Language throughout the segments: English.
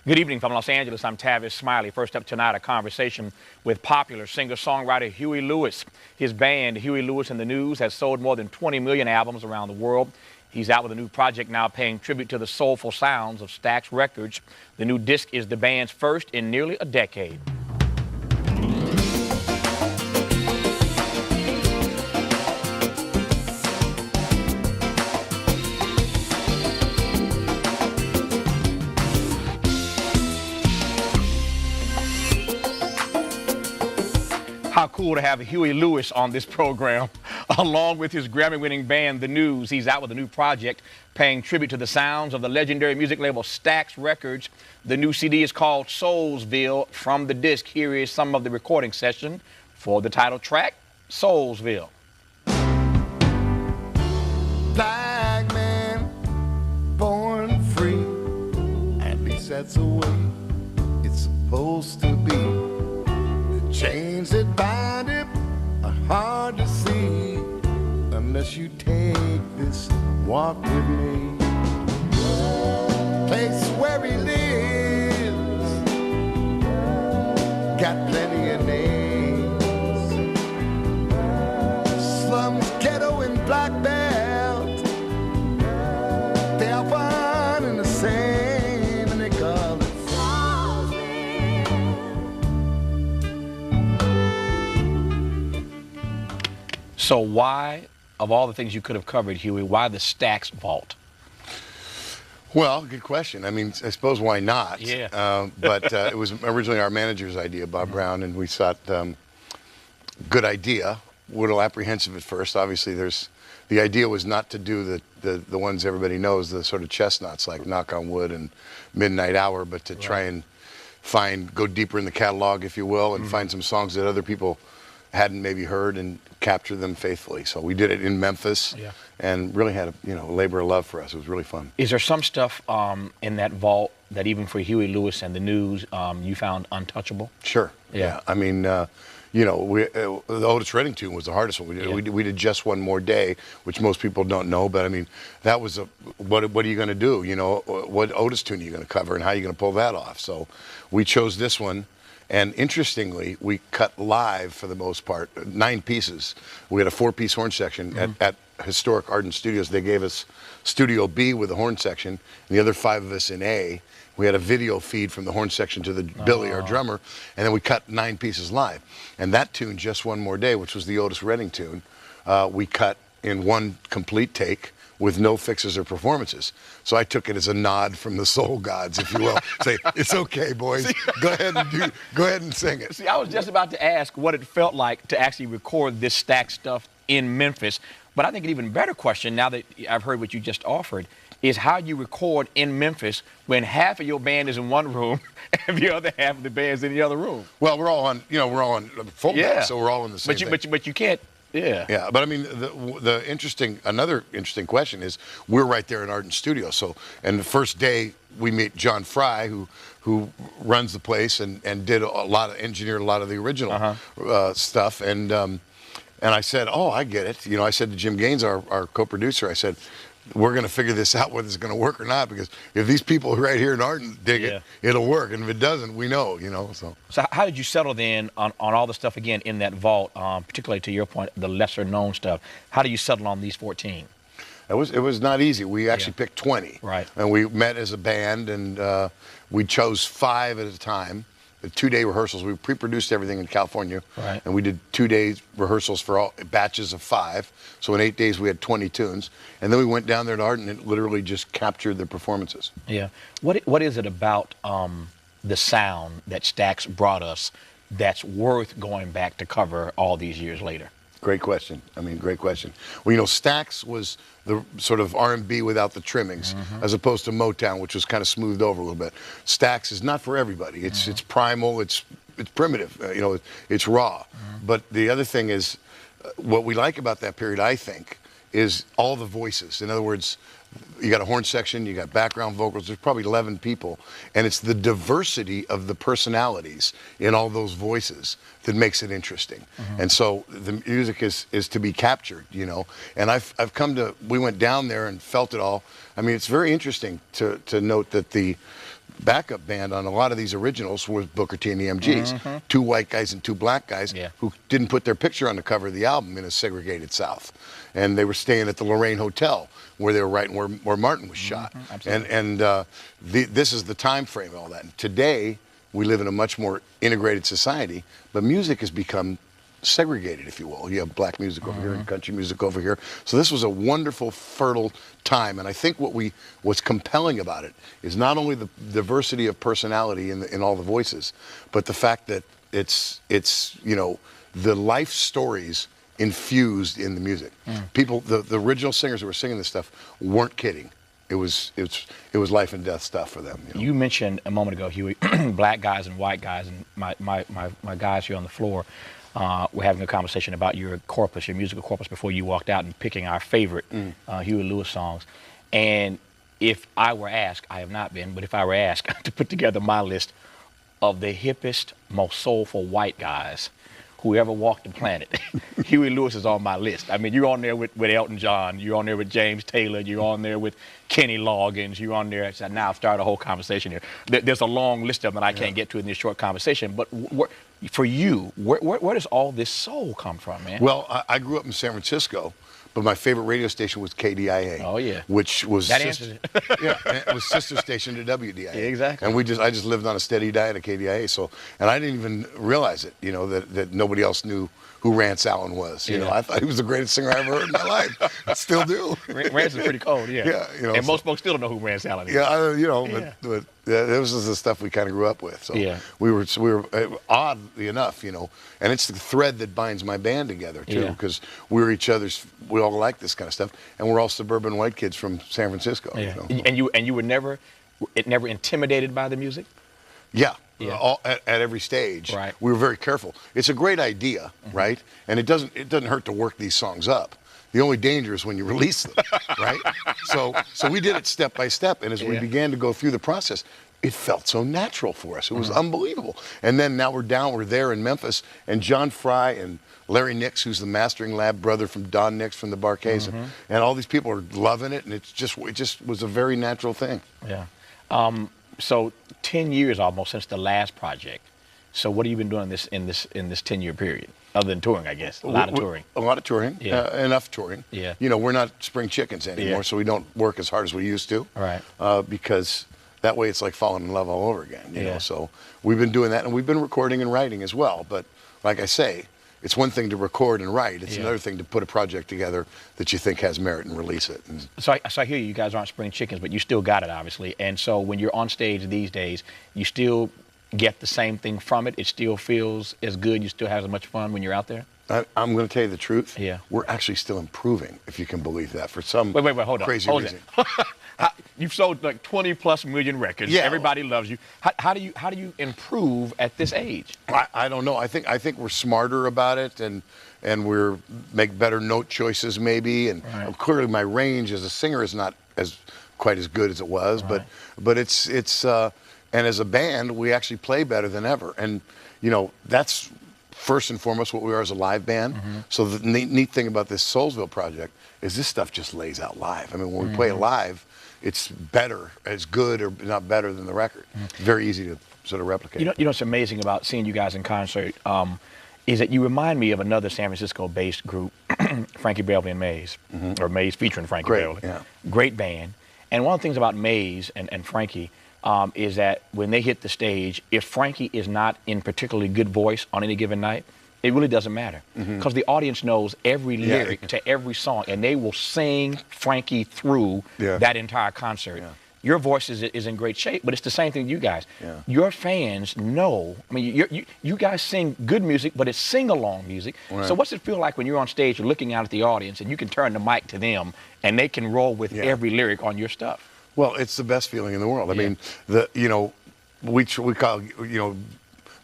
Good evening from Los Angeles. I'm Tavis Smiley. First up tonight, a conversation with popular singer-songwriter Huey Lewis. His band, Huey Lewis and the News, has sold more than 20 million albums around the world. He's out with a new project now paying tribute to the soulful sounds of Stax Records. The new disc is the band's first in nearly a decade. How cool to have Huey Lewis on this program, along with his Grammy-winning band, The News. He's out with a new project paying tribute to the sounds of the legendary music label Stax Records. The new CD is called Soulsville. From the disc, here is some of the recording session for the title track, Soulsville. Black man, born free, at least that's the way it's supposed to be. Chains that bind him are hard to see unless you take this walk with me. Place where he lives got plenty of names. Slums, ghetto, and black belt, they are one and the same, and they call it So why, of all the things you could have covered, Huey, why the Stax Vault? Well, good question. I mean, I suppose why not? Yeah. But it was originally our manager's idea, Bob Brown, and we thought, good idea. A little apprehensive at first. Obviously, the idea was not to do the ones everybody knows, the sort of chestnuts like Knock on Wood and Midnight Hour, but to try and go deeper in the catalog, if you will, and find some songs that other people hadn't maybe heard and capture them faithfully. So we did it in Memphis, and really had a labor of love for us. It was really fun. Is there some stuff in that vault that even for Huey Lewis and the News you found untouchable? Sure. Yeah. I mean, the Otis Redding tune was the hardest one. We did Just One More Day, which most people don't know, but I mean, that was what are you going to do? You know, what Otis tune are you going to cover, and how are you going to pull that off? So we chose this one. And interestingly, we cut live for the most part, 9 pieces. We had a 4-piece horn section at historic Ardent Studios. They gave us Studio B with the horn section, and the other 5 of us in A. We had a video feed from the horn section to the Billy, our drummer, and then we cut 9 pieces live. And that tune, Just One More Day, which was the Otis Redding tune, we cut in one complete take, with no fixes or performances. So I took it as a nod from the soul gods, if you will. Say, it's okay, boys. Go ahead and sing it. See, I was just about to ask what it felt like to actually record this Stax stuff in Memphis. But I think an even better question, now that I've heard what you just offered, is how you record in Memphis when half of your band is in one room and the other half of the band is in the other room. Well, we're all on full band, so we're all in the same thing. But you can't. Yeah. But I mean, another interesting question is, we're right there in Ardent Studio. So, and the first day we meet John Fry, who runs the place and engineered a lot of the original stuff. And I said, oh, I get it. You know, I said to Jim Gaines, our co-producer, I said, we're going to figure this out whether it's going to work or not, because if these people right here in Ardent dig it, it'll work. And if it doesn't, we know, So how did you settle then on all the stuff again in that vault, particularly to your point, the lesser known stuff? How do you settle on these 14? It was not easy. We actually picked 20. Right. And we met as a band, and we chose 5 at a time. 2-day rehearsals. We pre-produced everything in California, and we did 2-day rehearsals for all batches of 5. So in 8 days we had 20 tunes, and then we went down there to Ardent and literally just captured the performances. Yeah. What is it about the sound that Stax brought us that's worth going back to cover all these years later? Great question. I mean, great question. Well, Stax was the sort of R&B without the trimmings, as opposed to Motown, which was kind of smoothed over a little bit. Stax is not for everybody. It's primal. It's primitive. It's raw. But the other thing is, what we like about that period, I think, is all the voices. In other words, you got a horn section, you got background vocals, there's probably 11 people, and it's the diversity of the personalities in all those voices that makes it interesting. And so the music is to be captured, and I've come to, we went down there and felt it all. I mean, it's very interesting to note that backup band on a lot of these originals was Booker T and the MGs. Two white guys and two black guys who didn't put their picture on the cover of the album in a segregated South. And they were staying at the Lorraine Hotel where they were writing where Martin was shot. This is the time frame of all that. And today, we live in a much more integrated society, but music has become segregated, if you will. You have black music over here and country music over here. So this was a wonderful, fertile time. And I think what's compelling about it is not only the diversity of personality in all the voices, but the fact that it's the life stories infused in the music. People, the original singers who were singing this stuff weren't kidding. It was life and death stuff for them. You mentioned a moment ago, Huey, black guys and white guys, and my guys here on the floor. We're having a conversation about your corpus, your musical corpus, before you walked out and picking our favorite Huey Lewis songs. And if I were asked, I have not been, but if I were asked to put together my list of the hippest, most soulful white guys who ever walked the planet, Huey Lewis is on my list. I mean, you're on there with Elton John, you're on there with James Taylor, you're on there with Kenny Loggins, you're on there. So now I've started a whole conversation here. There's a long list of them that I can't get to in this short conversation. But for you, where does all this soul come from, man? Well, I grew up in San Francisco, but my favorite radio station was KDIA. Oh yeah, which was that answers it. Yeah, it was sister station to WDIA. Yeah, exactly. And I just lived on a steady diet of KDIA. So, and I didn't even realize it, that nobody else knew who Rance Allen was. You know, I thought he was the greatest singer I ever heard in my life. I still do. Rance is pretty cold, yeah. Yeah, and most folks still don't know who Rance Allen is. Yeah, but this is the stuff we kind of grew up with. So we were oddly enough, and it's the thread that binds my band together too, because we all like this kind of stuff, and we're all suburban white kids from San Francisco. Yeah. And you were never intimidated by the music? Yeah. At every stage, right. We were very careful. It's a great idea, right? And it doesn't hurt to work these songs up. The only danger is when you release them, right? So we did it step by step, and as we began to go through the process, it felt so natural for us. It was unbelievable. And then now we're there in Memphis, and John Fry and Larry Nix, who's the mastering lab brother from Don Nix from the Bar-Kays, and all these people are loving it, and it just was a very natural thing. Yeah. So 10 years almost since the last project. So what have you been doing in this 10-year period? Other than touring, I guess. A lot of touring. A lot of touring. Yeah. Enough touring. Yeah. We're not spring chickens anymore, so we don't work as hard as we used to. Right. Because that way it's like falling in love all over again. You know. So we've been doing that, and we've been recording and writing as well. But like I say, it's one thing to record and write. It's another thing to put a project together that you think has merit and release it. And so I hear you guys aren't spring chickens, but you still got it, obviously. And so when you're on stage these days, you still get the same thing from it? It still feels as good? You still have as much fun when you're out there? I'm going to tell you the truth. Yeah. We're actually still improving, if you can believe that, for some hold on. crazy reason. You've sold like 20+ million records. Yeah. Everybody loves you. How do you improve at this age? I don't know. I think we're smarter about it, and we're make better note choices maybe. And clearly my range as a singer is not quite as good as it was, but it's and as a band we actually play better than ever. And that's first and foremost what we are as a live band. So the neat thing about this Soulsville project is this stuff just lays out live. I mean, when we play live, it's better, as good or not better than the record. Very easy to sort of replicate. You know what's amazing about seeing you guys in concert is that you remind me of another San Francisco-based group, Frankie Beverly and Maze, or Maze featuring Frankie Beverly. Yeah. Great band. And one of the things about Maze and Frankie is that when they hit the stage, if Frankie is not in particularly good voice on any given night, it really doesn't matter, because the audience knows every lyric to every song, and they will sing Frankie through that entire concert. Yeah. Your voice is in great shape, but it's the same thing with you guys. Yeah. Your fans know. I mean, you guys sing good music, but it's sing-along music. Right. So what's it feel like when you're on stage, you're looking out at the audience, and you can turn the mic to them, and they can roll with every lyric on your stuff? Well, it's the best feeling in the world. I mean, we call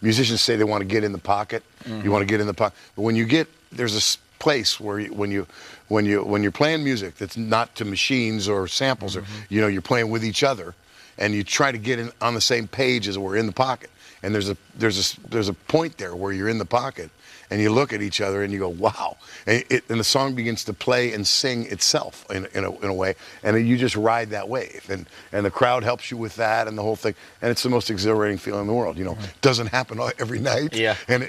musicians say they want to get in the pocket. You want to get in the pocket, but when you there's a place where when you're playing music that's not to machines or samples, or you're playing with each other, and you try to get in on the same page as we're in the pocket, and there's a point there where you're in the pocket, and you look at each other and you go, wow, and the song begins to play and sing itself in a way, and you just ride that wave, and the crowd helps you with that and the whole thing, and it's the most exhilarating feeling in the world. It doesn't happen every night, and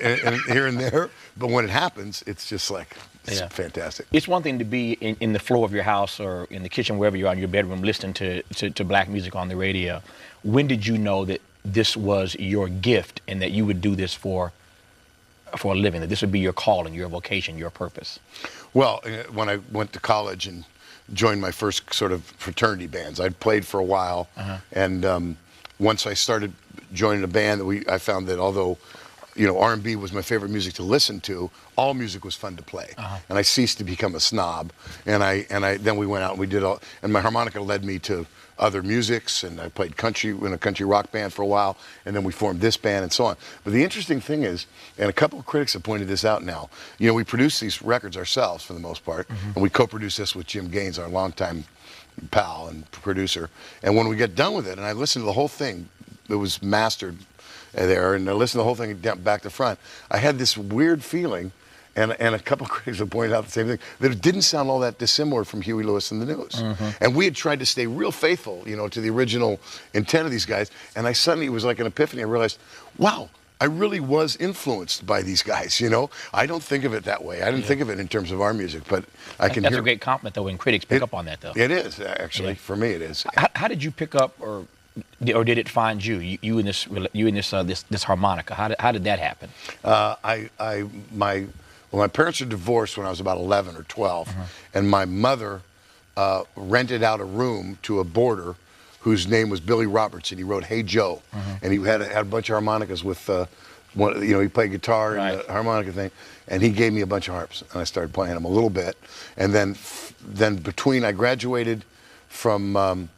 here and there, but when it happens, it's just like, it's fantastic. It's one thing to be in the floor of your house or in the kitchen, wherever you are in your bedroom, listening to black music on the radio. When did you know that this was your gift and that you would do this for a living, that this would be your calling, your vocation, your purpose? Well, when I went to college and joined my first sort of fraternity bands, I'd played for a while, and once I started joining a band, I found that although R&B was my favorite music to listen to, all music was fun to play, and I ceased to become a snob. And then we went out and we did all, and my harmonica led me to other musics, and I played country in a country rock band for a while, and then we formed this band and so on. But the interesting thing is, and a couple of critics have pointed this out now, we produce these records ourselves for the most part, and we co-produce this with Jim Gaines, our longtime pal and producer. And when we get done with it, and I listened to the whole thing, it was mastered there, and I listened to the whole thing back to front, I had this weird feeling, and a couple of critics have pointed out the same thing, that it didn't sound all that dissimilar from Huey Lewis and the News. And we had tried to stay real faithful, to the original intent of these guys, and it was like an epiphany. I realized, wow, I really was influenced by these guys, I don't think of it that way. I didn't think of it in terms of our music, but I can hear... That's a great compliment, though, when critics pick up on that, though. It is, actually. For me, it is. How did you pick up, or did it find you? You in this harmonica? How did that happen? My parents were divorced when I was about 11 or 12, and my mother rented out a room to a boarder whose name was Billy Roberts, and he wrote "Hey Joe," and he had a bunch of harmonicas with he played guitar and the harmonica thing, and he gave me a bunch of harps, and I started playing them a little bit, and then I graduated from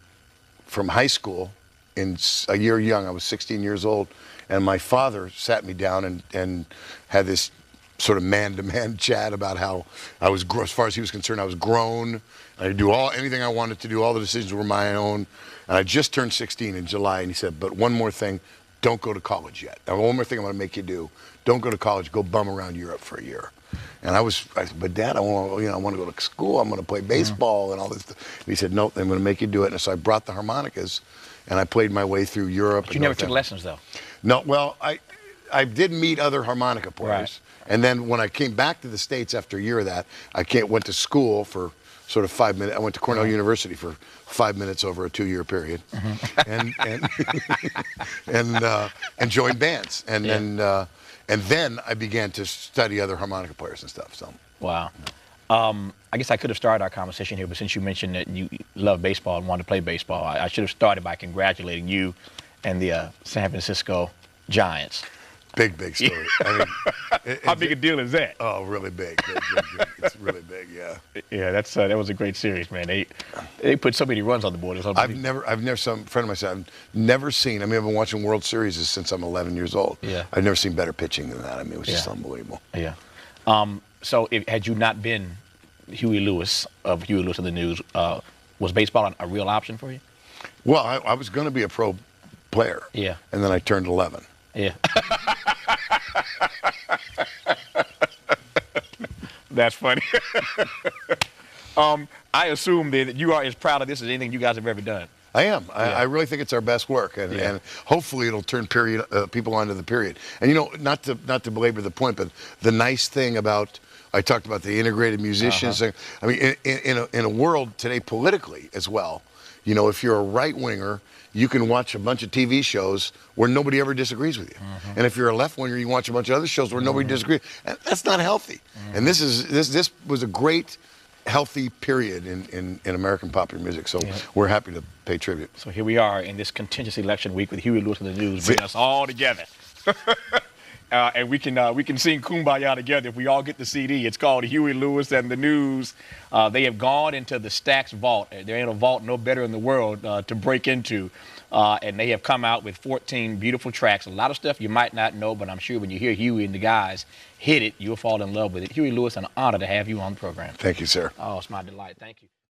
high school in a year young. I was 16 years old, and my father sat me down and had this sort of man-to-man chat about how I was, as far as he was concerned, I was grown. I could do anything I wanted to do. All the decisions were my own. And I just turned 16 in July, and he said, but one more thing, don't go to college yet. Now, one more thing I'm going to make you do. Don't go to college. Go bum around Europe for a year. And I said, but Dad, I want to go to school. I'm going to play baseball and all this stuff. And he said, nope, I'm going to make you do it. And so I brought the harmonicas, and I played my way through Europe. But you never took lessons, though. No, well, I did meet other harmonica players. And then when I came back to the States after a year of that, I went to school for sort of 5 minutes. I went to Cornell University for 5 minutes over a 2-year period, and joined bands. And then I began to study other harmonica players and stuff. So wow. I guess I could have started our conversation here, but since you mentioned that you love baseball and wanted to play baseball, I should have started by congratulating you and the San Francisco Giants. Big story. I mean, how big a deal is that? Oh, really big. It's really big, yeah. Yeah, that was a great series, man. They put so many runs on the board. I've never, some friend of mine said, I've never seen, I've been watching World Series since I'm 11 years old. Yeah. I've never seen better pitching than that. I mean, it was just unbelievable. Yeah. So had you not been Huey Lewis of Huey Lewis and the News, was baseball a real option for you? Well, I was going to be a pro player. Yeah. And then I turned 11. Yeah. That's funny. I assume that you are as proud of this as anything you guys have ever done. I am. I really think it's our best work, and hopefully it'll turn people onto the period. And not to belabor the point, but the nice thing about, I talked about the integrated musicians. I mean, in a world today politically as well, if you're a right winger, you can watch a bunch of TV shows where nobody ever disagrees with you. And if you're a left winger, you can watch a bunch of other shows where nobody disagrees. And that's not healthy. And this was a great, healthy period in American popular music. So we're happy to pay tribute. So here we are in this contentious election week with Huey Lewis and the News, bringing us all together. And we can sing Kumbaya together if we all get the CD. It's called Huey Lewis and the News. They have gone into the Stax vault. There ain't a vault no better in the world to break into. And they have come out with 14 beautiful tracks. A lot of stuff you might not know, but I'm sure when you hear Huey and the guys hit it, you'll fall in love with it. Huey Lewis, an honor to have you on the program. Thank you, sir. Oh, it's my delight. Thank you.